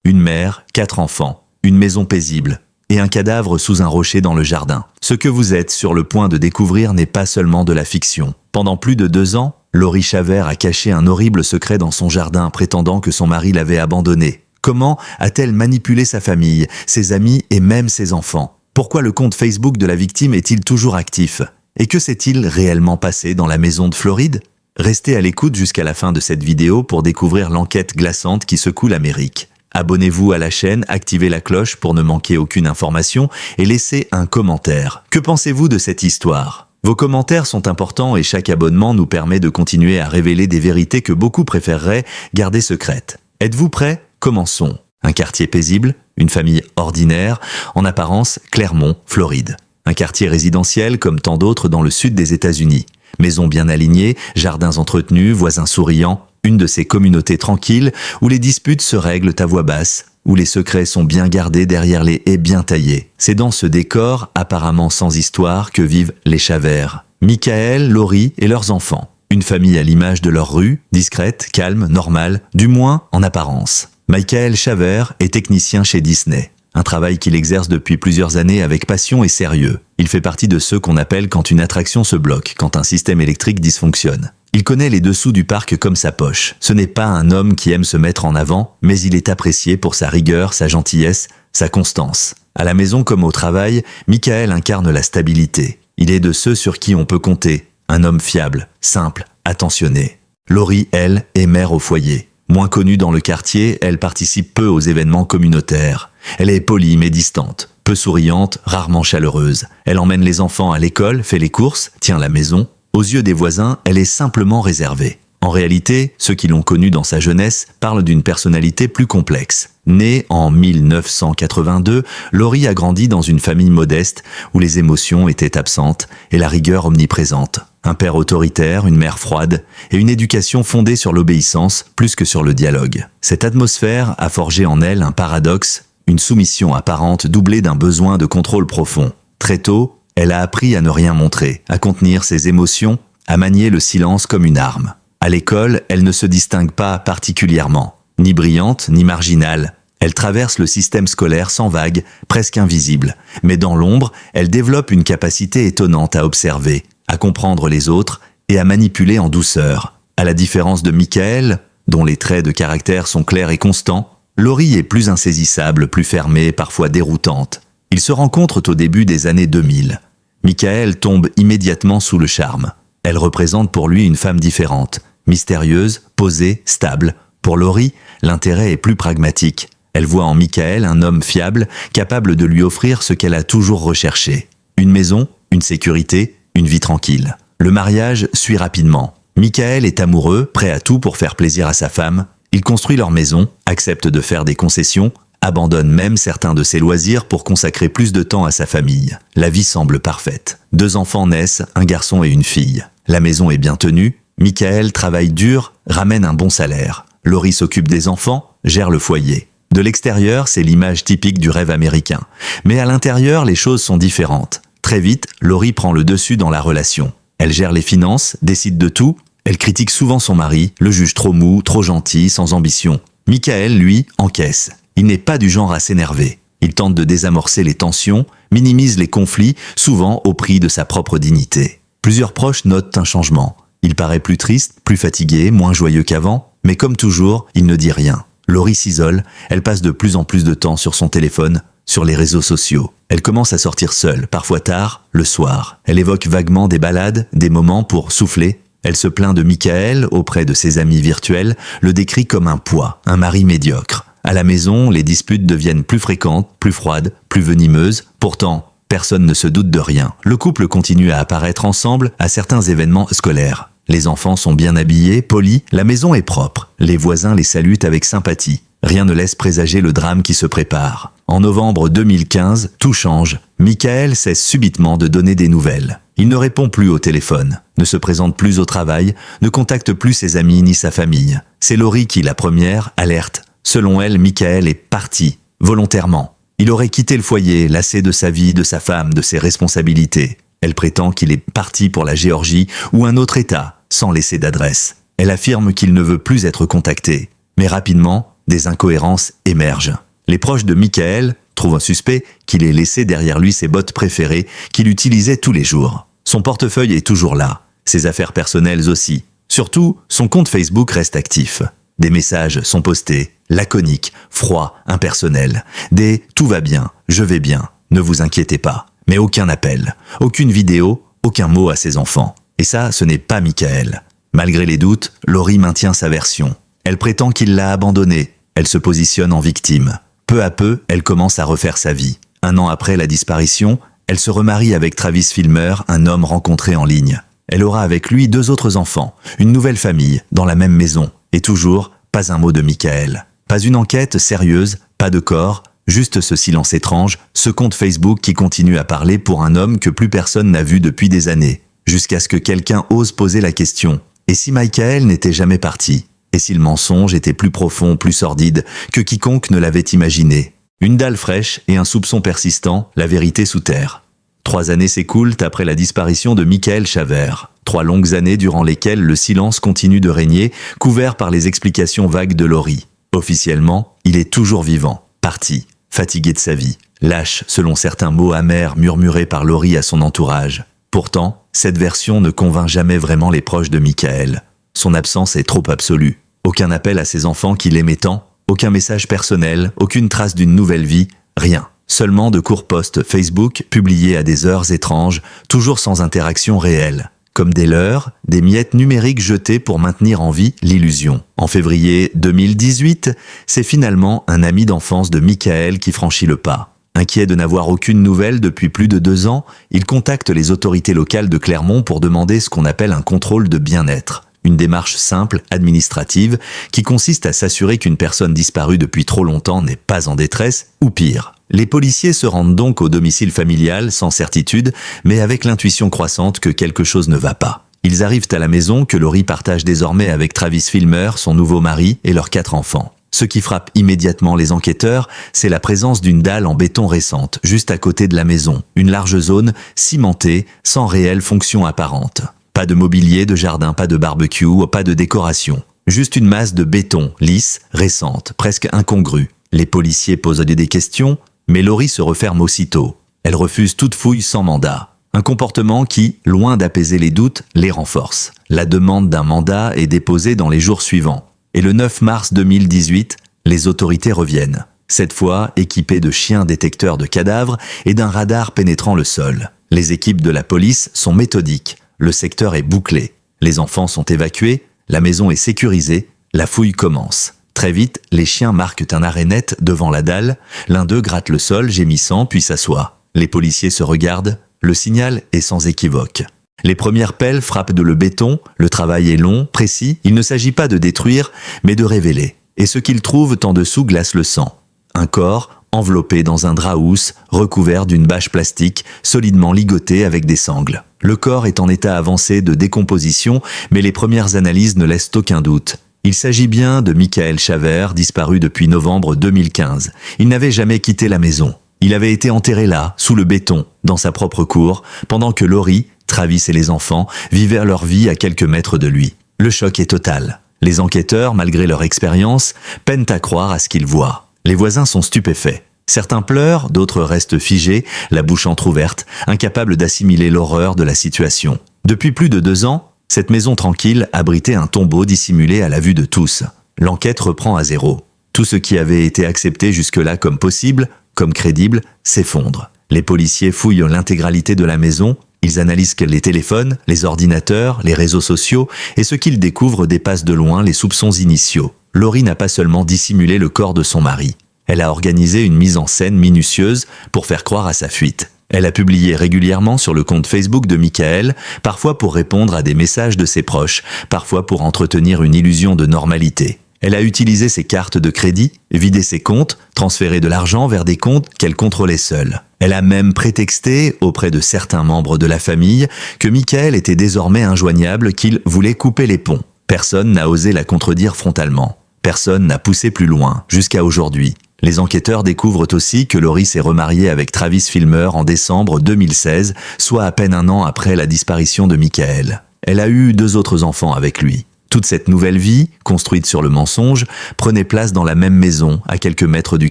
une mère, 4 enfants, une maison paisible et un cadavre sous un rocher dans le jardin. Ce que vous êtes sur le point de découvrir n'est pas seulement de la fiction. Pendant plus de 2 ans, Laurie Chavert a caché un horrible secret dans son jardin, prétendant que son mari l'avait abandonnée. Comment a-t-elle manipulé sa famille, ses amis et même ses enfants? Pourquoi le compte Facebook de la victime est-il toujours actif? Et que s'est-il réellement passé dans la maison de Floride? Restez à l'écoute jusqu'à la fin de cette vidéo pour découvrir l'enquête glaçante qui secoue l'Amérique. Abonnez-vous à la chaîne, activez la cloche pour ne manquer aucune information et laissez un commentaire. Que pensez-vous de cette histoire? Vos commentaires sont importants et chaque abonnement nous permet de continuer à révéler des vérités que beaucoup préféreraient garder secrètes. Êtes-vous prêts? Commençons. Un quartier paisible, une famille ordinaire, en apparence Clermont, Floride. Un quartier résidentiel comme tant d'autres dans le sud des États-Unis. Maisons bien alignées, jardins entretenus, voisins souriants, une de ces communautés tranquilles où les disputes se règlent à voix basse, où les secrets sont bien gardés derrière les haies bien taillées. C'est dans ce décor, apparemment sans histoire, que vivent les Chavert. Michael, Laurie et leurs enfants. Une famille à l'image de leur rue, discrète, calme, normale, du moins en apparence. Michael Chavert est technicien chez Disney. Un travail qu'il exerce depuis plusieurs années avec passion et sérieux. Il fait partie de ceux qu'on appelle quand une attraction se bloque, quand un système électrique dysfonctionne. Il connaît les dessous du parc comme sa poche. Ce n'est pas un homme qui aime se mettre en avant, mais il est apprécié pour sa rigueur, sa gentillesse, sa constance. À la maison comme au travail, Michael incarne la stabilité. Il est de ceux sur qui on peut compter. Un homme fiable, simple, attentionné. Laurie, elle, est mère au foyer. Moins connue dans le quartier, elle participe peu aux événements communautaires. Elle est polie mais distante, peu souriante, rarement chaleureuse. Elle emmène les enfants à l'école, fait les courses, tient la maison. Aux yeux des voisins, elle est simplement réservée. En réalité, ceux qui l'ont connue dans sa jeunesse parlent d'une personnalité plus complexe. Née en 1982, Laurie a grandi dans une famille modeste où les émotions étaient absentes et la rigueur omniprésente. Un père autoritaire, une mère froide et une éducation fondée sur l'obéissance plus que sur le dialogue. Cette atmosphère a forgé en elle un paradoxe, une soumission apparente doublée d'un besoin de contrôle profond. Très tôt, elle a appris à ne rien montrer, à contenir ses émotions, à manier le silence comme une arme. À l'école, elle ne se distingue pas particulièrement, ni brillante, ni marginale. Elle traverse le système scolaire sans vague, presque invisible. Mais dans l'ombre, elle développe une capacité étonnante à observer, à comprendre les autres et à manipuler en douceur. À la différence de Michael, dont les traits de caractère sont clairs et constants, Laurie est plus insaisissable, plus fermée, parfois déroutante. Ils se rencontrent au début des années 2000. Michael tombe immédiatement sous le charme. Elle représente pour lui une femme différente, mystérieuse, posée, stable. Pour Laurie, l'intérêt est plus pragmatique. Elle voit en Michael un homme fiable, capable de lui offrir ce qu'elle a toujours recherché. Une maison, une sécurité, une vie tranquille. Le mariage suit rapidement. Michael est amoureux, prêt à tout pour faire plaisir à sa femme. Il construit leur maison, accepte de faire des concessions, abandonne même certains de ses loisirs pour consacrer plus de temps à sa famille. La vie semble parfaite. 2 enfants naissent, un garçon et une fille. La maison est bien tenue. Michael travaille dur, ramène un bon salaire. Laurie s'occupe des enfants, gère le foyer. De l'extérieur, c'est l'image typique du rêve américain. Mais à l'intérieur, les choses sont différentes. Très vite, Laurie prend le dessus dans la relation. Elle gère les finances, décide de tout. Elle critique souvent son mari, le juge trop mou, trop gentil, sans ambition. Michael, lui, encaisse. Il n'est pas du genre à s'énerver. Il tente de désamorcer les tensions, minimise les conflits, souvent au prix de sa propre dignité. Plusieurs proches notent un changement. Il paraît plus triste, plus fatigué, moins joyeux qu'avant, mais comme toujours, il ne dit rien. Laurie s'isole, elle passe de plus en plus de temps sur son téléphone, sur les réseaux sociaux. Elle commence à sortir seule, parfois tard, le soir. Elle évoque vaguement des balades, des moments pour souffler. Elle se plaint de Michael auprès de ses amis virtuels, le décrit comme un poids, un mari médiocre. À la maison, les disputes deviennent plus fréquentes, plus froides, plus venimeuses. Pourtant, personne ne se doute de rien. Le couple continue à apparaître ensemble à certains événements scolaires. Les enfants sont bien habillés, polis, la maison est propre. Les voisins les saluent avec sympathie. Rien ne laisse présager le drame qui se prépare. En novembre 2015, tout change. Michael cesse subitement de donner des nouvelles. Il ne répond plus au téléphone, ne se présente plus au travail, ne contacte plus ses amis ni sa famille. C'est Laurie qui, la première, alerte. Selon elle, Michael est parti, volontairement. Il aurait quitté le foyer, lassé de sa vie, de sa femme, de ses responsabilités. Elle prétend qu'il est parti pour la Géorgie ou un autre État, sans laisser d'adresse. Elle affirme qu'il ne veut plus être contacté. Mais rapidement, des incohérences émergent. Les proches de Michael trouvent un suspect qu'il ait laissé derrière lui ses bottes préférées qu'il utilisait tous les jours. Son portefeuille est toujours là, ses affaires personnelles aussi. Surtout, son compte Facebook reste actif. Des messages sont postés, laconiques, froids, impersonnels. Des « tout va bien, je vais bien, ne vous inquiétez pas ». Mais aucun appel, aucune vidéo, aucun mot à ses enfants. Et ça, ce n'est pas Michael. Malgré les doutes, Laurie maintient sa version. Elle prétend qu'il l'a abandonnée. Elle se positionne en victime. Peu à peu, elle commence à refaire sa vie. 1 an après la disparition, elle se remarie avec Travis Filmer, un homme rencontré en ligne. Elle aura avec lui 2 autres enfants, une nouvelle famille, dans la même maison. Et toujours, pas un mot de Michael. Pas une enquête sérieuse, pas de corps, juste ce silence étrange, ce compte Facebook qui continue à parler pour un homme que plus personne n'a vu depuis des années. Jusqu'à ce que quelqu'un ose poser la question. Et si Michael n'était jamais parti? Et si le mensonge était plus profond, plus sordide que quiconque ne l'avait imaginé? Une dalle fraîche et un soupçon persistant, la vérité sous terre. 3 années s'écoulent après la disparition de Michael Chavert. 3 longues années durant lesquelles le silence continue de régner, couvert par les explications vagues de Laurie. Officiellement, il est toujours vivant, parti, fatigué de sa vie, lâche selon certains mots amers murmurés par Laurie à son entourage. Pourtant, cette version ne convainc jamais vraiment les proches de Michael. Son absence est trop absolue. Aucun appel à ses enfants qui l'aimaient tant, aucun message personnel, aucune trace d'une nouvelle vie, rien. Seulement de courts posts Facebook publiés à des heures étranges, toujours sans interaction réelle. Comme des leurres, des miettes numériques jetées pour maintenir en vie l'illusion. En février 2018, c'est finalement un ami d'enfance de Michael qui franchit le pas. Inquiet de n'avoir aucune nouvelle depuis plus de 2 ans, il contacte les autorités locales de Clermont pour demander ce qu'on appelle un contrôle de bien-être. Une démarche simple, administrative, qui consiste à s'assurer qu'une personne disparue depuis trop longtemps n'est pas en détresse, ou pire. Les policiers se rendent donc au domicile familial sans certitude, mais avec l'intuition croissante que quelque chose ne va pas. Ils arrivent à la maison que Laurie partage désormais avec Travis Filmer, son nouveau mari, et leurs 4 enfants. Ce qui frappe immédiatement les enquêteurs, c'est la présence d'une dalle en béton récente, juste à côté de la maison. Une large zone, cimentée, sans réelle fonction apparente. Pas de mobilier de jardin, pas de barbecue, pas de décoration. Juste une masse de béton, lisse, récente, presque incongrue. Les policiers posent des questions, mais Laurie se referme aussitôt. Elle refuse toute fouille sans mandat. Un comportement qui, loin d'apaiser les doutes, les renforce. La demande d'un mandat est déposée dans les jours suivants. Et le 9 mars 2018, les autorités reviennent. Cette fois, équipées de chiens détecteurs de cadavres et d'un radar pénétrant le sol. Les équipes de la police sont méthodiques. Le secteur est bouclé. Les enfants sont évacués, la maison est sécurisée, la fouille commence. Très vite, les chiens marquent un arrêt net devant la dalle, l'un d'eux gratte le sol gémissant puis s'assoit. Les policiers se regardent, le signal est sans équivoque. Les premières pelles frappent le béton, le travail est long, précis, il ne s'agit pas de détruire, mais de révéler. Et ce qu'ils trouvent en dessous glace le sang. Un corps, enveloppé dans un drap housse, recouvert d'une bâche plastique, solidement ligotée avec des sangles. Le corps est en état avancé de décomposition, mais les premières analyses ne laissent aucun doute. Il s'agit bien de Michael Chavert, disparu depuis novembre 2015. Il n'avait jamais quitté la maison. Il avait été enterré là, sous le béton, dans sa propre cour, pendant que Laurie, Travis et les enfants vivaient leur vie à quelques mètres de lui. Le choc est total. Les enquêteurs, malgré leur expérience, peinent à croire à ce qu'ils voient. Les voisins sont stupéfaits. Certains pleurent, d'autres restent figés, la bouche entrouverte, incapables d'assimiler l'horreur de la situation. Depuis plus de 2 ans, cette maison tranquille abritait un tombeau dissimulé à la vue de tous. L'enquête reprend à zéro. Tout ce qui avait été accepté jusque-là comme possible, comme crédible, s'effondre. Les policiers fouillent l'intégralité de la maison, ils analysent les téléphones, les ordinateurs, les réseaux sociaux, et ce qu'ils découvrent dépasse de loin les soupçons initiaux. Laurie n'a pas seulement dissimulé le corps de son mari. Elle a organisé une mise en scène minutieuse pour faire croire à sa fuite. Elle a publié régulièrement sur le compte Facebook de Michael, parfois pour répondre à des messages de ses proches, parfois pour entretenir une illusion de normalité. Elle a utilisé ses cartes de crédit, vidé ses comptes, transféré de l'argent vers des comptes qu'elle contrôlait seule. Elle a même prétexté, auprès de certains membres de la famille, que Michael était désormais injoignable, qu'il voulait couper les ponts. Personne n'a osé la contredire frontalement. Personne n'a poussé plus loin, jusqu'à aujourd'hui. Les enquêteurs découvrent aussi que Laurie s'est remariée avec Travis Filmer en décembre 2016, soit à peine 1 an après la disparition de Michael. Elle a eu 2 autres enfants avec lui. Toute cette nouvelle vie, construite sur le mensonge, prenait place dans la même maison, à quelques mètres du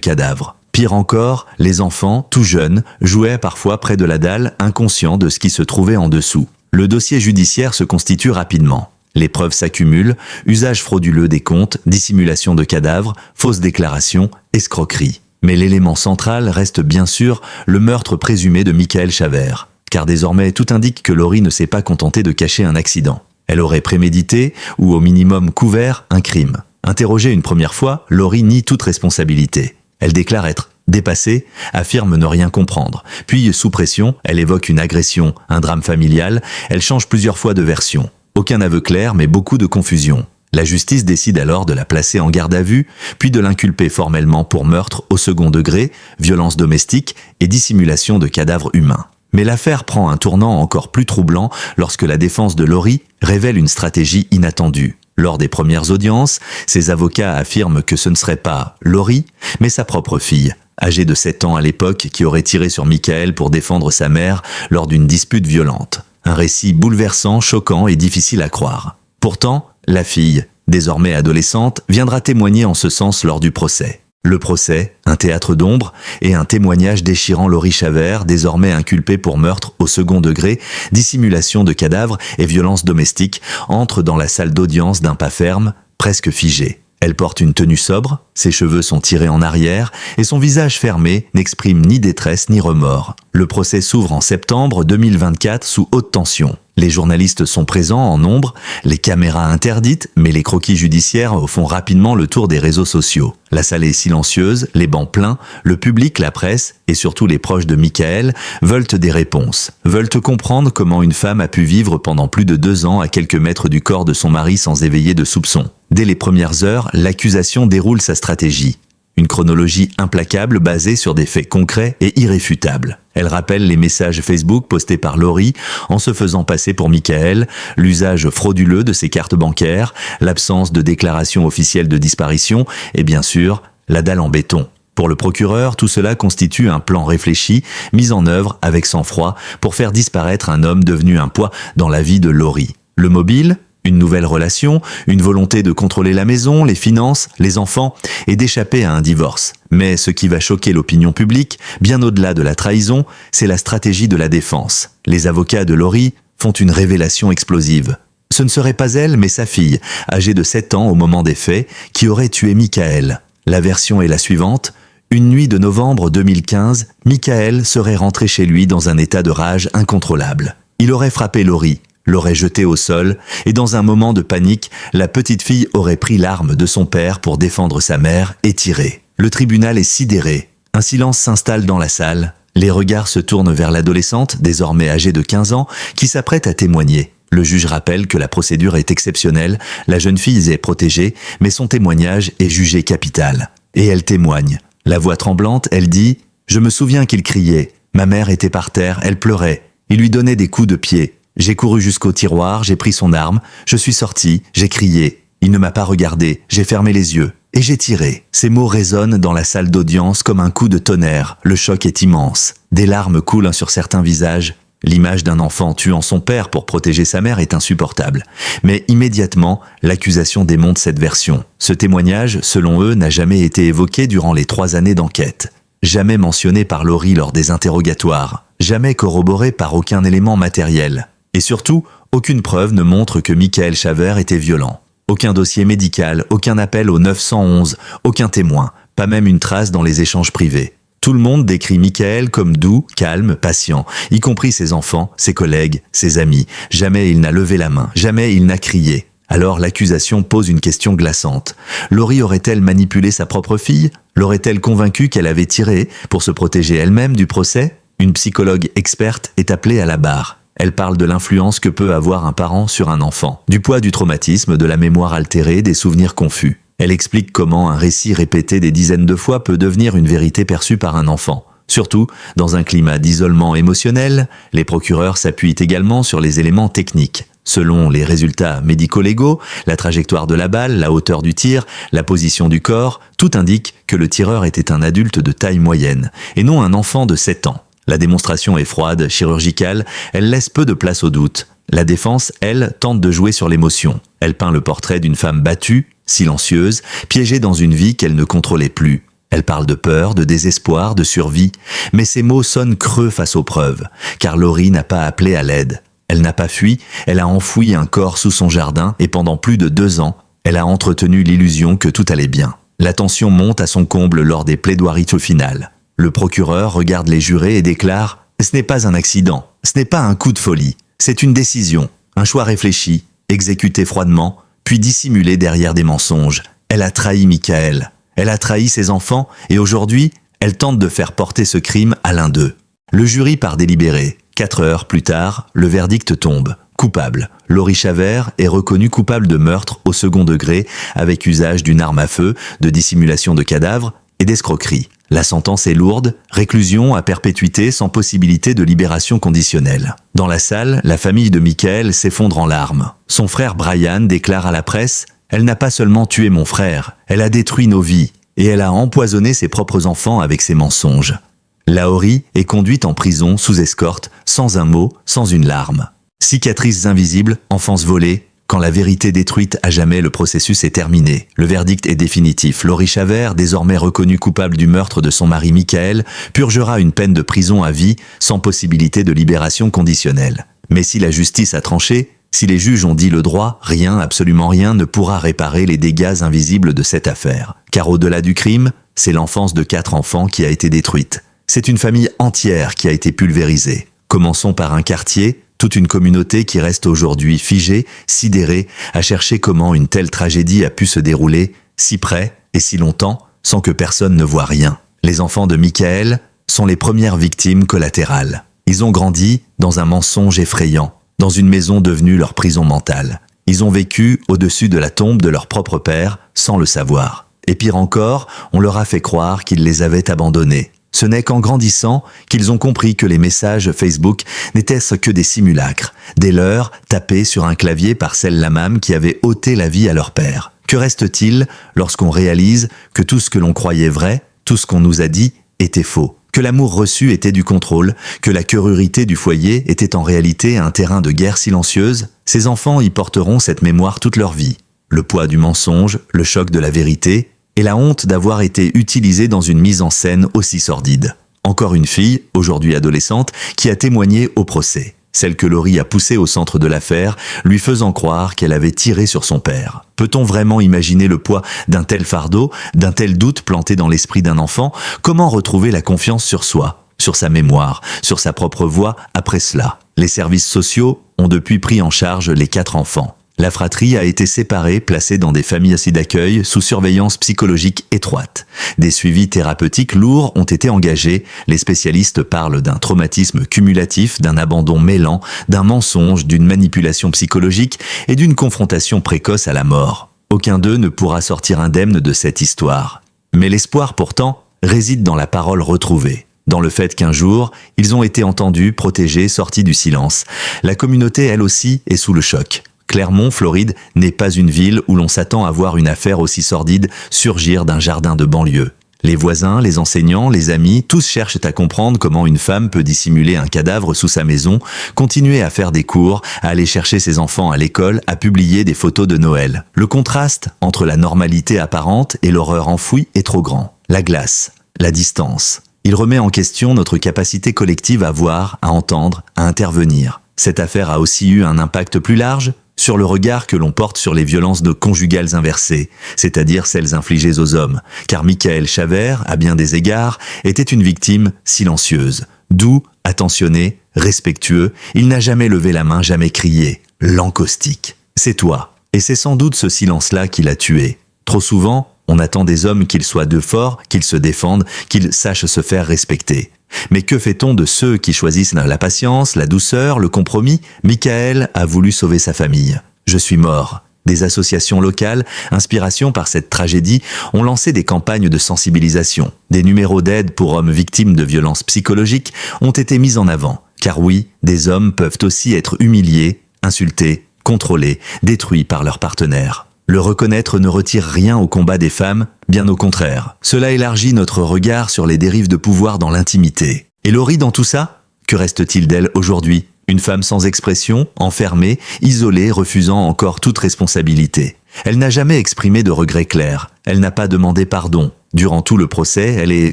cadavre. Pire encore, les enfants, tout jeunes, jouaient parfois près de la dalle, inconscients de ce qui se trouvait en dessous. Le dossier judiciaire se constitue rapidement. Les preuves s'accumulent, usage frauduleux des comptes, dissimulation de cadavres, fausses déclarations, escroquerie. Mais l'élément central reste bien sûr le meurtre présumé de Michael Chavert. Car désormais, tout indique que Laurie ne s'est pas contentée de cacher un accident. Elle aurait prémédité, ou au minimum couvert, un crime. Interrogée une première fois, Laurie nie toute responsabilité. Elle déclare être dépassée, affirme ne rien comprendre. Puis, sous pression, elle évoque une agression, un drame familial, elle change plusieurs fois de version. Aucun aveu clair, mais beaucoup de confusion. La justice décide alors de la placer en garde à vue, puis de l'inculper formellement pour meurtre au second degré, violence domestique et dissimulation de cadavres humains. Mais l'affaire prend un tournant encore plus troublant lorsque la défense de Laurie révèle une stratégie inattendue. Lors des premières audiences, ses avocats affirment que ce ne serait pas Laurie, mais sa propre fille, âgée de 7 ans à l'époque, qui aurait tiré sur Michael pour défendre sa mère lors d'une dispute violente. Un récit bouleversant, choquant et difficile à croire. Pourtant, la fille, désormais adolescente, viendra témoigner en ce sens lors du procès. Le procès, un théâtre d'ombre, et un témoignage déchirant Laurie Chavert, désormais inculpée pour meurtre au second degré, dissimulation de cadavres et violence domestique, entre dans la salle d'audience d'un pas ferme, presque figé. Elle porte une tenue sobre, ses cheveux sont tirés en arrière, et son visage fermé n'exprime ni détresse ni remords. Le procès s'ouvre en septembre 2024 sous haute tension. Les journalistes sont présents en nombre, les caméras interdites, mais les croquis judiciaires font rapidement le tour des réseaux sociaux. La salle est silencieuse, les bancs pleins, le public, la presse et surtout les proches de Michael veulent des réponses, veulent comprendre comment une femme a pu vivre pendant plus de 2 ans à quelques mètres du corps de son mari sans éveiller de soupçons. Dès les premières heures, l'accusation déroule sa stratégie. Une chronologie implacable basée sur des faits concrets et irréfutables. Elle rappelle les messages Facebook postés par Laurie en se faisant passer pour Michael, l'usage frauduleux de ses cartes bancaires, l'absence de déclaration officielle de disparition et bien sûr, la dalle en béton. Pour le procureur, tout cela constitue un plan réfléchi, mis en œuvre avec sang-froid pour faire disparaître un homme devenu un poids dans la vie de Laurie. Le mobile ? Une nouvelle relation, une volonté de contrôler la maison, les finances, les enfants et d'échapper à un divorce. Mais ce qui va choquer l'opinion publique, bien au-delà de la trahison, c'est la stratégie de la défense. Les avocats de Laurie font une révélation explosive. Ce ne serait pas elle, mais sa fille, âgée de 7 ans au moment des faits, qui aurait tué Michael. La version est la suivante. Une nuit de novembre 2015, Michael serait rentré chez lui dans un état de rage incontrôlable. Il aurait frappé Laurie, l'aurait jetée au sol, et dans un moment de panique, la petite fille aurait pris l'arme de son père pour défendre sa mère et tiré. Le tribunal est sidéré. Un silence s'installe dans la salle. Les regards se tournent vers l'adolescente, désormais âgée de 15 ans, qui s'apprête à témoigner. Le juge rappelle que la procédure est exceptionnelle, la jeune fille est protégée, mais son témoignage est jugé capital. Et elle témoigne. La voix tremblante, elle dit « Je me souviens qu'il criait. Ma mère était par terre, elle pleurait. Il lui donnait des coups de pied. J'ai couru jusqu'au tiroir, j'ai pris son arme, je suis sorti, j'ai crié. Il ne m'a pas regardé, j'ai fermé les yeux. Et j'ai tiré. » Ces mots résonnent dans la salle d'audience comme un coup de tonnerre. Le choc est immense. Des larmes coulent sur certains visages. L'image d'un enfant tuant son père pour protéger sa mère est insupportable. Mais immédiatement, l'accusation démonte cette version. Ce témoignage, selon eux, n'a jamais été évoqué durant les 3 années d'enquête. Jamais mentionné par Laurie lors des interrogatoires. Jamais corroboré par aucun élément matériel. Et surtout, aucune preuve ne montre que Michael Chavert était violent. Aucun dossier médical, aucun appel au 911, aucun témoin, pas même une trace dans les échanges privés. Tout le monde décrit Michael comme doux, calme, patient, y compris ses enfants, ses collègues, ses amis. Jamais il n'a levé la main, jamais il n'a crié. Alors l'accusation pose une question glaçante. Laurie aurait-elle manipulé sa propre fille? L'aurait-elle convaincue qu'elle avait tiré pour se protéger elle-même du procès? Une psychologue experte est appelée à la barre. Elle parle de l'influence que peut avoir un parent sur un enfant, du poids du traumatisme, de la mémoire altérée, des souvenirs confus. Elle explique comment un récit répété des dizaines de fois peut devenir une vérité perçue par un enfant. Surtout, dans un climat d'isolement émotionnel, les procureurs s'appuient également sur les éléments techniques. Selon les résultats médico-légaux, la trajectoire de la balle, la hauteur du tir, la position du corps, tout indique que le tireur était un adulte de taille moyenne, et non un enfant de 7 ans. La démonstration est froide, chirurgicale, elle laisse peu de place au doute. La défense, elle, tente de jouer sur l'émotion. Elle peint le portrait d'une femme battue, silencieuse, piégée dans une vie qu'elle ne contrôlait plus. Elle parle de peur, de désespoir, de survie, mais ces mots sonnent creux face aux preuves, car Laurie n'a pas appelé à l'aide. Elle n'a pas fui, elle a enfoui un corps sous son jardin et pendant plus de 2 ans, elle a entretenu l'illusion que tout allait bien. La tension monte à son comble lors des plaidoiries au final. Le procureur regarde les jurés et déclare « Ce n'est pas un accident, ce n'est pas un coup de folie, c'est une décision, un choix réfléchi, exécuté froidement, puis dissimulé derrière des mensonges. Elle a trahi Michael. Elle a trahi ses enfants et aujourd'hui, elle tente de faire porter ce crime à l'un d'eux. » Le jury part délibéré. 4 heures plus tard, le verdict tombe. Coupable. Laurie Chavert est reconnue coupable de meurtre au second degré avec usage d'une arme à feu, de dissimulation de cadavre et d'escroquerie. La sentence est lourde, réclusion à perpétuité sans possibilité de libération conditionnelle. Dans la salle, la famille de Michael s'effondre en larmes. Son frère Brian déclare à la presse « Elle n'a pas seulement tué mon frère, elle a détruit nos vies et elle a empoisonné ses propres enfants avec ses mensonges. » Laurie est conduite en prison sous escorte, sans un mot, sans une larme. Cicatrices invisibles, enfance volée, quand la vérité détruite à jamais, le processus est terminé. Le verdict est définitif. Laurie Chavert, désormais reconnue coupable du meurtre de son mari Michael, purgera une peine de prison à vie, sans possibilité de libération conditionnelle. Mais si la justice a tranché, si les juges ont dit le droit, rien, absolument rien, ne pourra réparer les dégâts invisibles de cette affaire. Car au-delà du crime, c'est l'enfance de 4 enfants qui a été détruite. C'est une famille entière qui a été pulvérisée. Commençons par un quartier, toute une communauté qui reste aujourd'hui figée, sidérée, à chercher comment une telle tragédie a pu se dérouler, si près et si longtemps, sans que personne ne voie rien. Les enfants de Michael sont les premières victimes collatérales. Ils ont grandi dans un mensonge effrayant, dans une maison devenue leur prison mentale. Ils ont vécu au-dessus de la tombe de leur propre père, sans le savoir. Et pire encore, on leur a fait croire qu'ils les avaient abandonnés. Ce n'est qu'en grandissant qu'ils ont compris que les messages Facebook n'étaient que des simulacres, des leurs tapés sur un clavier par celle la même qui avait ôté la vie à leur père. Que reste-t-il lorsqu'on réalise que tout ce que l'on croyait vrai, tout ce qu'on nous a dit, était faux, que l'amour reçu était du contrôle, que la querurité du foyer était en réalité un terrain de guerre silencieuse? Ces enfants y porteront cette mémoire toute leur vie. Le poids du mensonge, le choc de la vérité, et la honte d'avoir été utilisée dans une mise en scène aussi sordide. Encore une fille, aujourd'hui adolescente, qui a témoigné au procès. Celle que Laurie a poussée au centre de l'affaire, lui faisant croire qu'elle avait tiré sur son père. Peut-on vraiment imaginer le poids d'un tel fardeau, d'un tel doute planté dans l'esprit d'un enfant? Comment retrouver la confiance sur soi, sur sa mémoire, sur sa propre voix après cela? Les services sociaux ont depuis pris en charge les 4 enfants. La fratrie a été séparée, placée dans des familles d'accueil sous surveillance psychologique étroite. Des suivis thérapeutiques lourds ont été engagés. Les spécialistes parlent d'un traumatisme cumulatif, d'un abandon mêlant, d'un mensonge, d'une manipulation psychologique et d'une confrontation précoce à la mort. Aucun d'eux ne pourra sortir indemne de cette histoire. Mais l'espoir pourtant réside dans la parole retrouvée. Dans le fait qu'un jour, ils ont été entendus, protégés, sortis du silence. La communauté, elle aussi, est sous le choc. Clermont, Floride, n'est pas une ville où l'on s'attend à voir une affaire aussi sordide surgir d'un jardin de banlieue. Les voisins, les enseignants, les amis, tous cherchent à comprendre comment une femme peut dissimuler un cadavre sous sa maison, continuer à faire des cours, à aller chercher ses enfants à l'école, à publier des photos de Noël. Le contraste entre la normalité apparente et l'horreur enfouie est trop grand. La glace, la distance. Il remet en question notre capacité collective à voir, à entendre, à intervenir. Cette affaire a aussi eu un impact plus large sur le regard que l'on porte sur les violences conjugales inversées, c'est-à-dire celles infligées aux hommes, car Michael Chavert, à bien des égards, était une victime silencieuse. Doux, attentionné, respectueux, il n'a jamais levé la main, jamais crié. L'encaustique. C'est toi. Et c'est sans doute ce silence-là qui l'a tué. Trop souvent, on attend des hommes qu'ils soient de forts, qu'ils se défendent, qu'ils sachent se faire respecter. Mais que fait-on de ceux qui choisissent la patience, la douceur, le compromis? Michael a voulu sauver sa famille. Je suis mort. Des associations locales, inspiration par cette tragédie, ont lancé des campagnes de sensibilisation. Des numéros d'aide pour hommes victimes de violences psychologiques ont été mis en avant. Car oui, des hommes peuvent aussi être humiliés, insultés, contrôlés, détruits par leurs partenaires. Le reconnaître ne retire rien au combat des femmes, bien au contraire. Cela élargit notre regard sur les dérives de pouvoir dans l'intimité. Et Laurie dans tout ça? Que reste-t-il d'elle aujourd'hui? Une femme sans expression, enfermée, isolée, refusant encore toute responsabilité. Elle n'a jamais exprimé de regret clair. Elle n'a pas demandé pardon. Durant tout le procès, elle est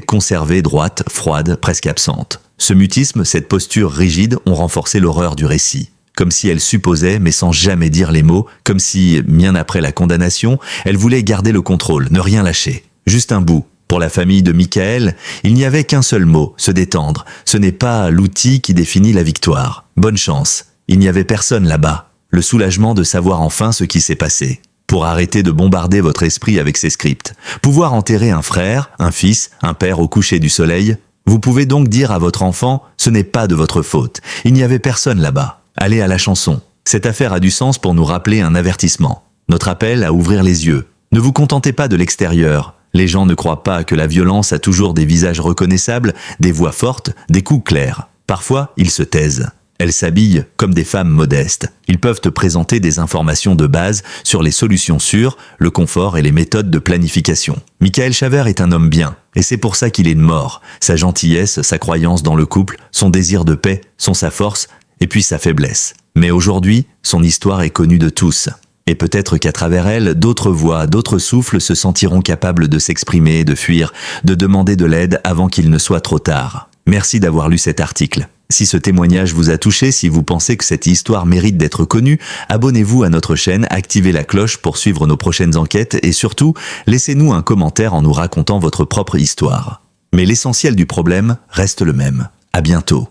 conservée droite, froide, presque absente. Ce mutisme, cette posture rigide ont renforcé l'horreur du récit. Comme si elle supposait, mais sans jamais dire les mots, comme si, bien après la condamnation, elle voulait garder le contrôle, ne rien lâcher. Juste un bout. Pour la famille de Michael, il n'y avait qu'un seul mot, se détendre. Ce n'est pas l'outil qui définit la victoire. Bonne chance. Il n'y avait personne là-bas. Le soulagement de savoir enfin ce qui s'est passé. Pour arrêter de bombarder votre esprit avec ces scripts. Pouvoir enterrer un frère, un fils, un père au coucher du soleil. Vous pouvez donc dire à votre enfant, ce n'est pas de votre faute. Il n'y avait personne là-bas. Allez à la chanson. Cette affaire a du sens pour nous rappeler un avertissement. Notre appel à ouvrir les yeux. Ne vous contentez pas de l'extérieur. Les gens ne croient pas que la violence a toujours des visages reconnaissables, des voix fortes, des coups clairs. Parfois, ils se taisent. Elles s'habillent comme des femmes modestes. Ils peuvent te présenter des informations de base sur les solutions sûres, le confort et les méthodes de planification. Michael Chavert est un homme bien, et c'est pour ça qu'il est mort. Sa gentillesse, sa croyance dans le couple, son désir de paix sont sa force, et puis sa faiblesse. Mais aujourd'hui, son histoire est connue de tous. Et peut-être qu'à travers elle, d'autres voix, d'autres souffles se sentiront capables de s'exprimer, de fuir, de demander de l'aide avant qu'il ne soit trop tard. Merci d'avoir lu cet article. Si ce témoignage vous a touché, si vous pensez que cette histoire mérite d'être connue, abonnez-vous à notre chaîne, activez la cloche pour suivre nos prochaines enquêtes et surtout, laissez-nous un commentaire en nous racontant votre propre histoire. Mais l'essentiel du problème reste le même. À bientôt.